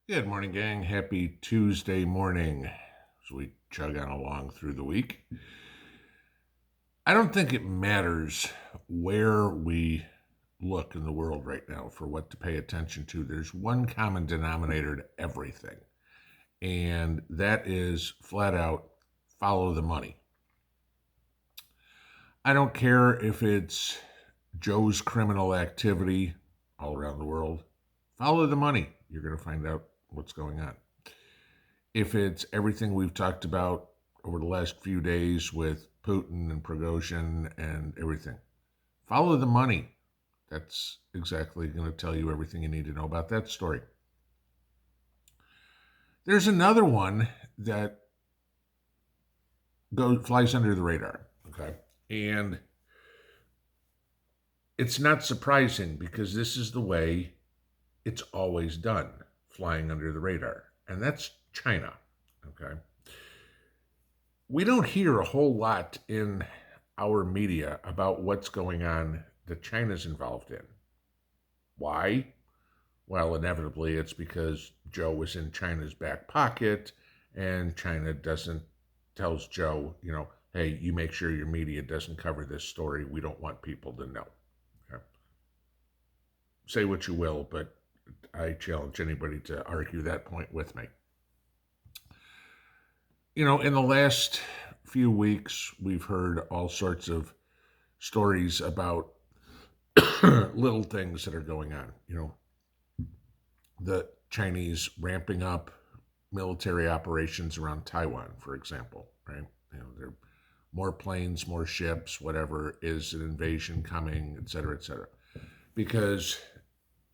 Good morning, gang. Happy Tuesday morning as we chug on along through the week. I don't think it matters where we look in the world right now for what to pay attention to. There's one common denominator to everything, and that is flat out follow the money. I don't care if it's Joe's criminal activity all around the world. Follow the money. You're going to find out what's going on. If it's everything we've talked about over the last few days with Putin and Prigozhin and everything, follow the money. That's exactly going to tell you everything you need to know about that story. There's another one that flies under the radar. Okay. And it's not surprising because this is the way it's always done, flying under the radar. And that's China. Okay. We don't hear a whole lot in our media about what's going on that China's involved in. Why? Well, inevitably, it's because Joe was in China's back pocket, and China doesn't tells Joe, hey, you make sure your media doesn't cover this story. We don't want people to know. Okay? Say what you will, but I challenge anybody to argue that point with me. In the last few weeks, we've heard all sorts of stories about little things that are going on. The Chinese ramping up military operations around Taiwan, for example, right? There are more planes, more ships, whatever, is an invasion coming, et cetera, et cetera. Because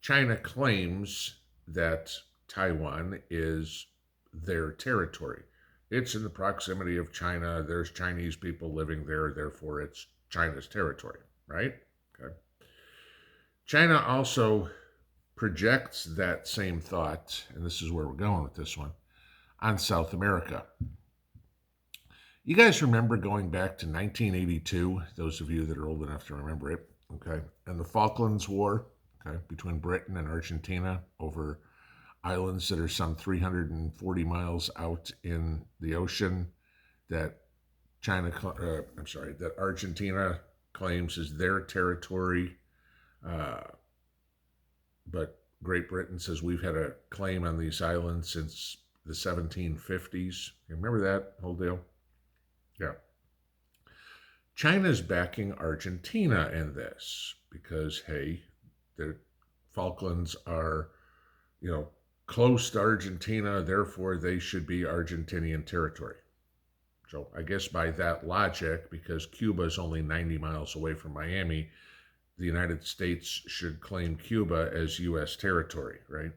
China claims that Taiwan is their territory. It's in the proximity of China. There's Chinese people living there, therefore it's China's territory, right? Okay. China also projects that same thought, and this is where we're going with this one, on South America. You guys remember going back to 1982, those of you that are old enough to remember it, okay, and the Falklands War, okay, between Britain and Argentina over islands that are some 340 miles out in the ocean that that Argentina claims is their territory, uh, but Great Britain says we've had a claim on these islands since the 1750s. You remember that whole deal? Yeah. China's backing Argentina in this because, hey, the Falklands are, you know, close to Argentina, therefore they should be Argentinian territory. So I guess by that logic, because Cuba is only 90 miles away from Miami, the United States should claim Cuba as U.S. territory, right?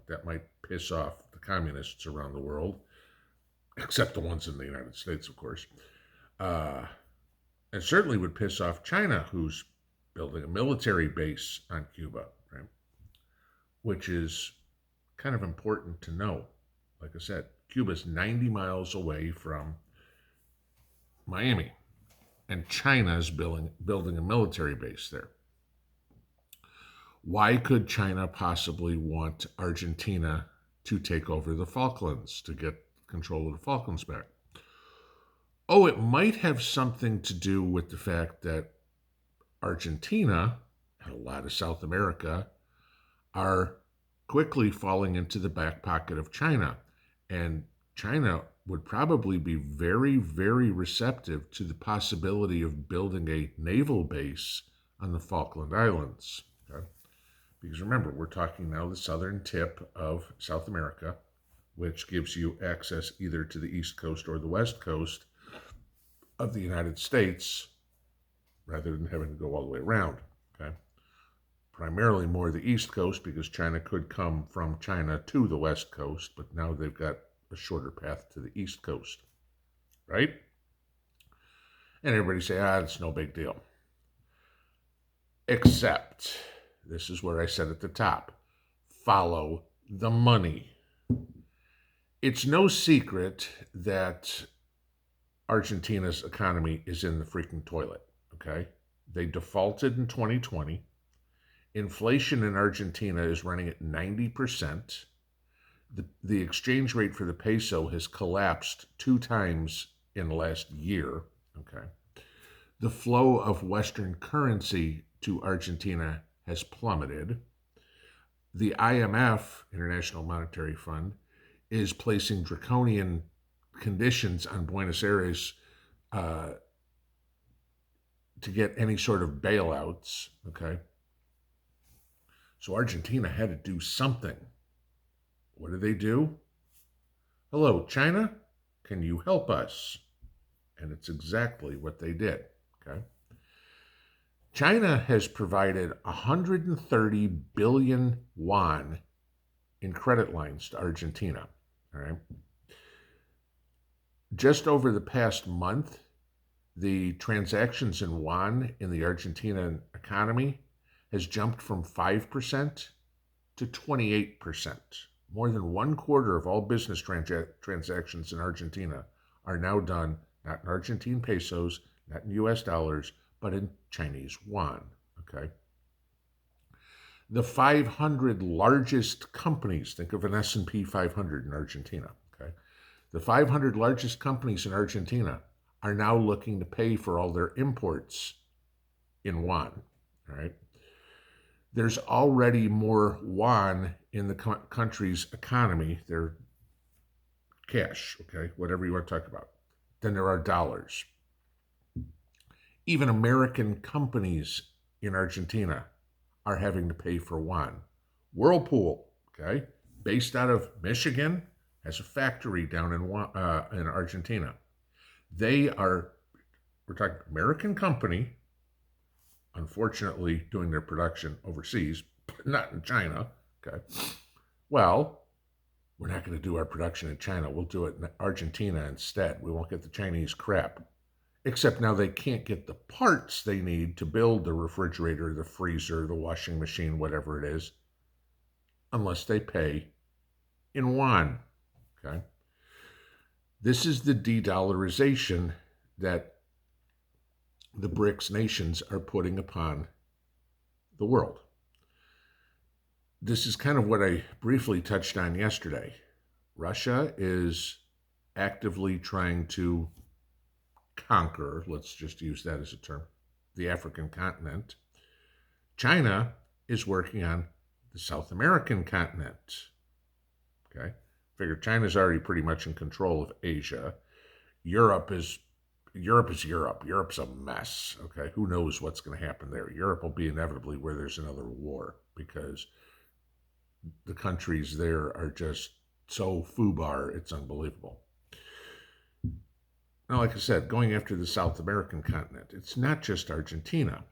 That might piss off the communists around the world, except the ones in the United States, of course. Uh, and certainly would piss off China, who's building a military base on Cuba, right? Which is kind of important to know. Like I said, Cuba's 90 miles away from Miami, and China is building a military base there. Why could China possibly want Argentina to take over the Falklands, to get control of the Falklands back? Oh, it might have something to do with the fact that Argentina and a lot of South America are quickly falling into the back pocket of China. And China would probably be very, very receptive to the possibility of building a naval base on the Falkland Islands. Okay? Because remember, we're talking now the southern tip of South America, which gives you access either to the east coast or the west coast of the United States rather than having to go all the way around. Okay? Primarily more the east coast because China could come from China to the west coast, but now they've got a shorter path to the east coast, right? And everybody say, it's no big deal. Except, this is where I said at the top, follow the money. It's no secret that Argentina's economy is in the freaking toilet, okay? They defaulted in 2020. Inflation in Argentina is running at 90%. the exchange rate for the peso has collapsed 2 times in the last year. Okay. The flow of Western currency to Argentina has plummeted. The IMF, International Monetary Fund, is placing draconian conditions on Buenos Aires uh, to get any sort of bailouts. Okay. So Argentina had to do something. What did they do? Hello, China, can you help us? And it's exactly what they did. Okay. China has provided 130 billion yuan in credit lines to Argentina. All right. Just over the past month, the transactions in yuan in the Argentine economy has jumped from 5% to 28%. More than 1/4 of all business transactions in Argentina are now done not in Argentine pesos, not in US dollars, but in Chinese yuan. Okay. The 500 largest companies, think of an S&P 500 in Argentina. Okay. The 500 largest companies in Argentina are now looking to pay for all their imports in yuan. All right. There's already more yuan in the country's economy, their cash, okay, whatever you want to talk about, than there are dollars. Even American companies in Argentina are having to pay for yuan. Whirlpool, okay, based out of Michigan, has a factory down in Argentina. We're talking American company, unfortunately doing their production overseas, but not in China. Okay. Well, we're not going to do our production in China. We'll do it in Argentina instead. We won't get the Chinese crap. Except now they can't get the parts they need to build the refrigerator, the freezer, the washing machine, whatever it is, unless they pay in yuan. Okay. This is the de-dollarization that the BRICS nations are putting upon the world. This is kind of what I briefly touched on yesterday. Russia is actively trying to conquer, let's just use that as a term, the African continent. China is working on the South American continent. Okay. Figure China's already pretty much in control of Asia. Europe is Europe. Europe's a mess. Okay. Who knows what's going to happen there? Europe will be inevitably where there's another war because the countries there are just so foobar, it's unbelievable. Now, like I said, going after the South American continent, it's not just Argentina.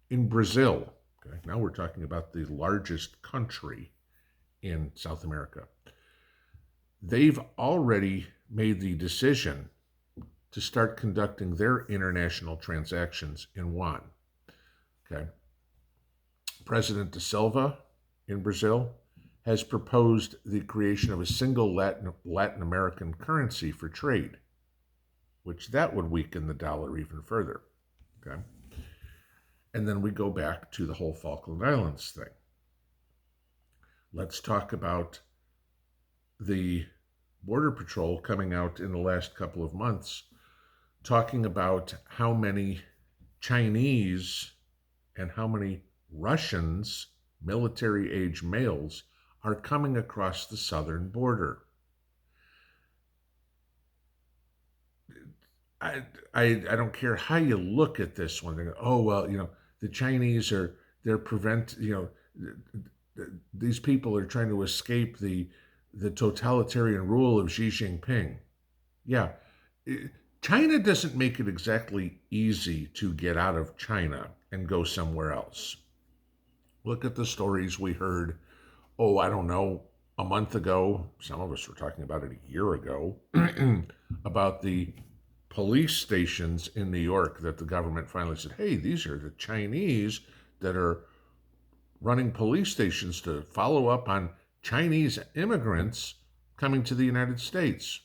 In Brazil, okay, now we're talking about the largest country in South America. They've already made the decision to start conducting their international transactions in yuan. Okay. President da Silva in Brazil has proposed the creation of a single Latin American currency for trade, which that would weaken the dollar even further. Okay. And then we go back to the whole Falkland Islands thing. Let's talk about the Border Patrol coming out in the last couple of months, talking about how many Chinese and how many Russians, military-age males, are coming across the southern border. I don't care how you look at this one. They go, oh, well, the Chinese these people are trying to escape the totalitarian rule of Xi Jinping. Yeah, China doesn't make it exactly easy to get out of China and go somewhere else. Look at the stories we heard, I don't know, a month ago. Some of us were talking about it a year ago, about the police stations in New York that the government finally said, hey, these are the Chinese that are running police stations to follow up on Chinese immigrants coming to the United States.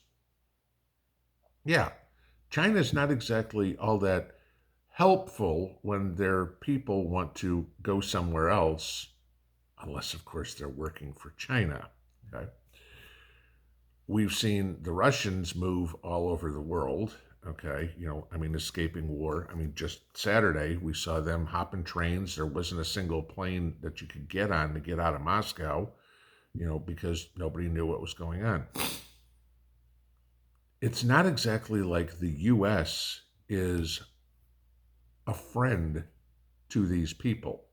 Yeah, China's not exactly all that helpful when their people want to go somewhere else, unless, of course, they're working for China. Okay. We've seen the Russians move all over the world. Okay, escaping war. Just Saturday we saw them hopping trains. There wasn't a single plane that you could get on to get out of Moscow, because nobody knew what was going on. It's not exactly like the U.S. is a friend to these people.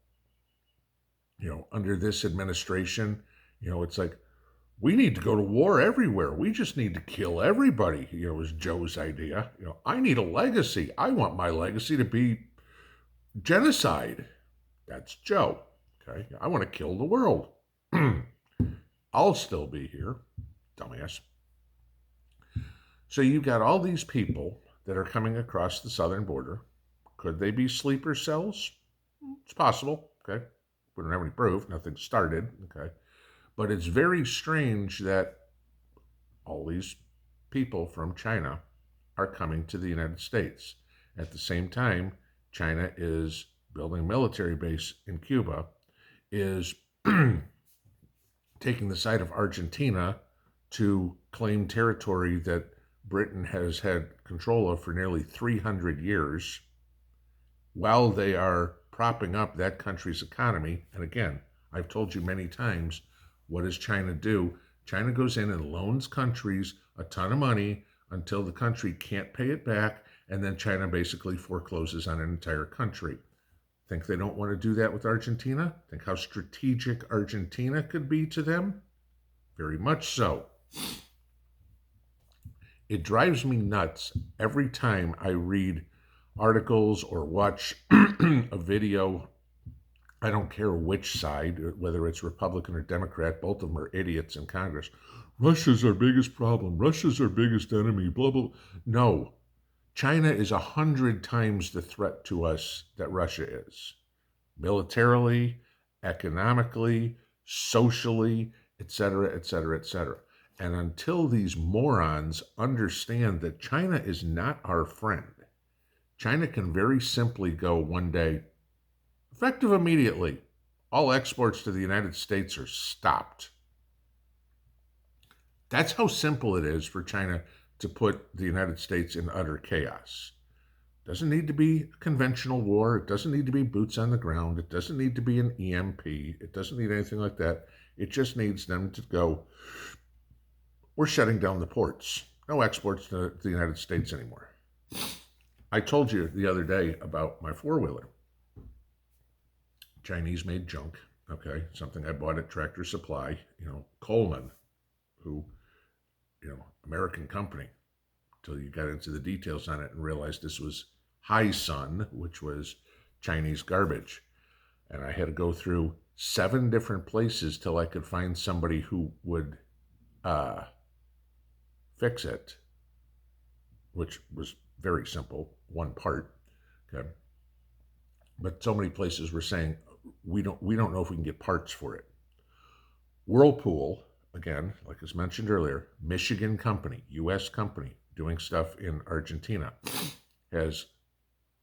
Under this administration, it's like, we need to go to war everywhere. We just need to kill everybody, was Joe's idea. I need a legacy. I want my legacy to be genocide. That's Joe. Okay. I want to kill the world. I'll still be here, dumbass. So you've got all these people that are coming across the southern border. Could they be sleeper cells? It's possible. Okay. We don't have any proof. Nothing started. Okay. But it's very strange that all these people from China are coming to the United States. At the same time, China is building a military base in Cuba, is taking the side of Argentina to claim territory that Britain has had control of for nearly 300 years, while they are propping up that country's economy. And again, I've told you many times, what does China do? China goes in and loans countries a ton of money until the country can't pay it back, and then China basically forecloses on an entire country. Think they don't want to do that with Argentina? Think how strategic Argentina could be to them? Very much so. It drives me nuts every time I read articles or watch a video. I don't care which side, whether it's Republican or Democrat, both of them are idiots in Congress. Russia's our biggest problem. Russia's our biggest enemy, blah, blah. No, China is 100 times the threat to us that Russia is. Militarily, economically, socially, etc., etc., etc. And until these morons understand that China is not our friend, China can very simply go one day, effective immediately, all exports to the United States are stopped. That's how simple it is for China to put the United States in utter chaos. It doesn't need to be a conventional war. It doesn't need to be boots on the ground. It doesn't need to be an EMP. It doesn't need anything like that. It just needs them to go, we're shutting down the ports. No exports to the United States anymore. I told you the other day about my four-wheeler. Chinese-made junk, okay, something I bought at Tractor Supply, Coleman, who, American company, until you got into the details on it and realized this was High Sun, which was Chinese garbage. And I had to go through 7 different places till I could find somebody who would fix it, which was very simple, one part, okay. But so many places were saying, we don't know if we can get parts for it. Whirlpool, again, like as mentioned earlier, Michigan company, U.S. company, doing stuff in Argentina, has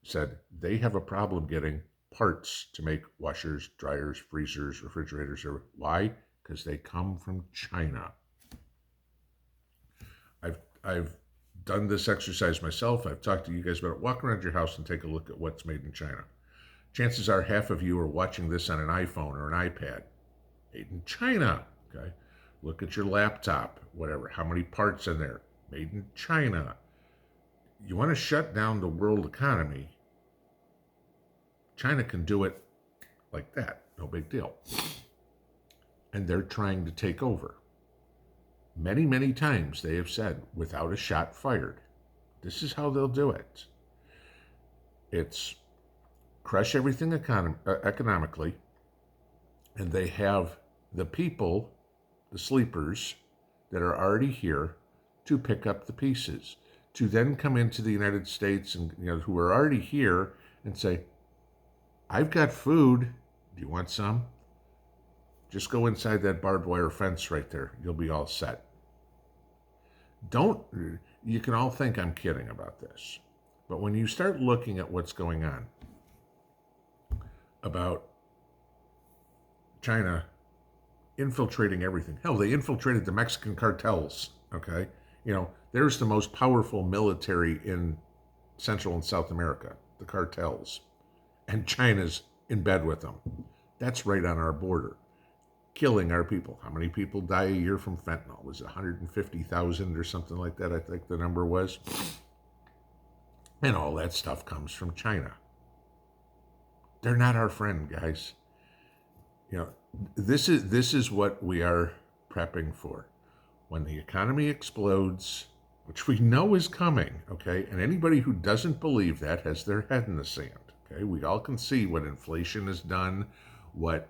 said they have a problem getting parts to make washers, dryers, freezers, refrigerators. Why? Because they come from China. I've done this exercise myself. I've talked to you guys about it. Walk around your house and take a look at what's made in China. Chances are half of you are watching this on an iPhone or an iPad. Made in China, okay? Look at your laptop, whatever. How many parts in there? Made in China. You want to shut down the world economy, China can do it like that. No big deal. And they're trying to take over. Many, many times they have said, without a shot fired. This is how they'll do it. It's crush everything economically, and they have the people, the sleepers, that are already here to pick up the pieces, to then come into the United States and who are already here and say, I've got food. Do you want some? Just go inside that barbed wire fence right there. You'll be all set. You can all think I'm kidding about this, but when you start looking at what's going on about China infiltrating everything, hell, they infiltrated the Mexican cartels. Okay? There's the most powerful military in Central and South America, the cartels. And China's in bed with them. That's right on our border, killing our people. How many people die a year from fentanyl? Was it 150,000 or something like that? I think the number was. And all that stuff comes from China. They're not our friend, guys. You know, this is what we are prepping for. When the economy explodes, which we know is coming, okay? And anybody who doesn't believe that has their head in the sand, okay? We all can see what inflation has done, what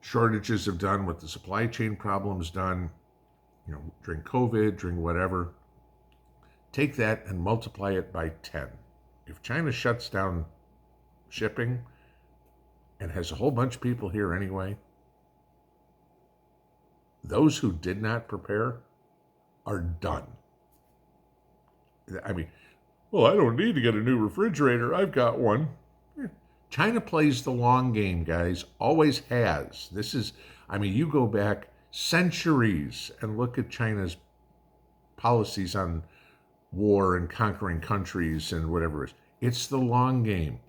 shortages have done, what the supply chain problems done, during COVID, during whatever. Take that and multiply it by 10. If China shuts down shipping and has a whole bunch of people here anyway, those who did not prepare are done. I mean, well, I don't need to get a new refrigerator. I've got one. China plays the long game, guys. Always has. You go back centuries and look at China's policies on war and conquering countries and whatever it is. It's the long game.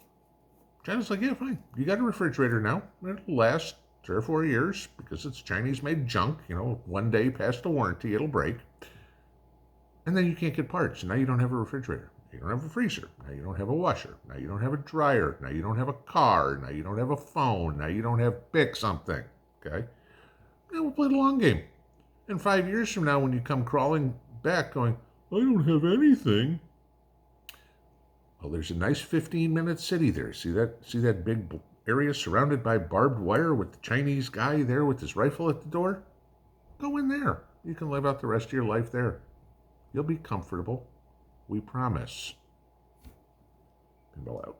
China's like, yeah, fine. You got a refrigerator now. It'll last 3 or 4 years because it's Chinese-made junk. One day past the warranty, it'll break. And then you can't get parts. Now you don't have a refrigerator. You don't have a freezer. Now you don't have a washer. Now you don't have a dryer. Now you don't have a car. Now you don't have a phone. Now you don't have pick something. Okay? Now we'll play the long game. And 5 years from now, when you come crawling back going, I don't have anything. Well, there's a nice 15-minute city there. See that big area surrounded by barbed wire with the Chinese guy there with his rifle at the door? Go in there. You can live out the rest of your life there. You'll be comfortable. We promise. Pinball out.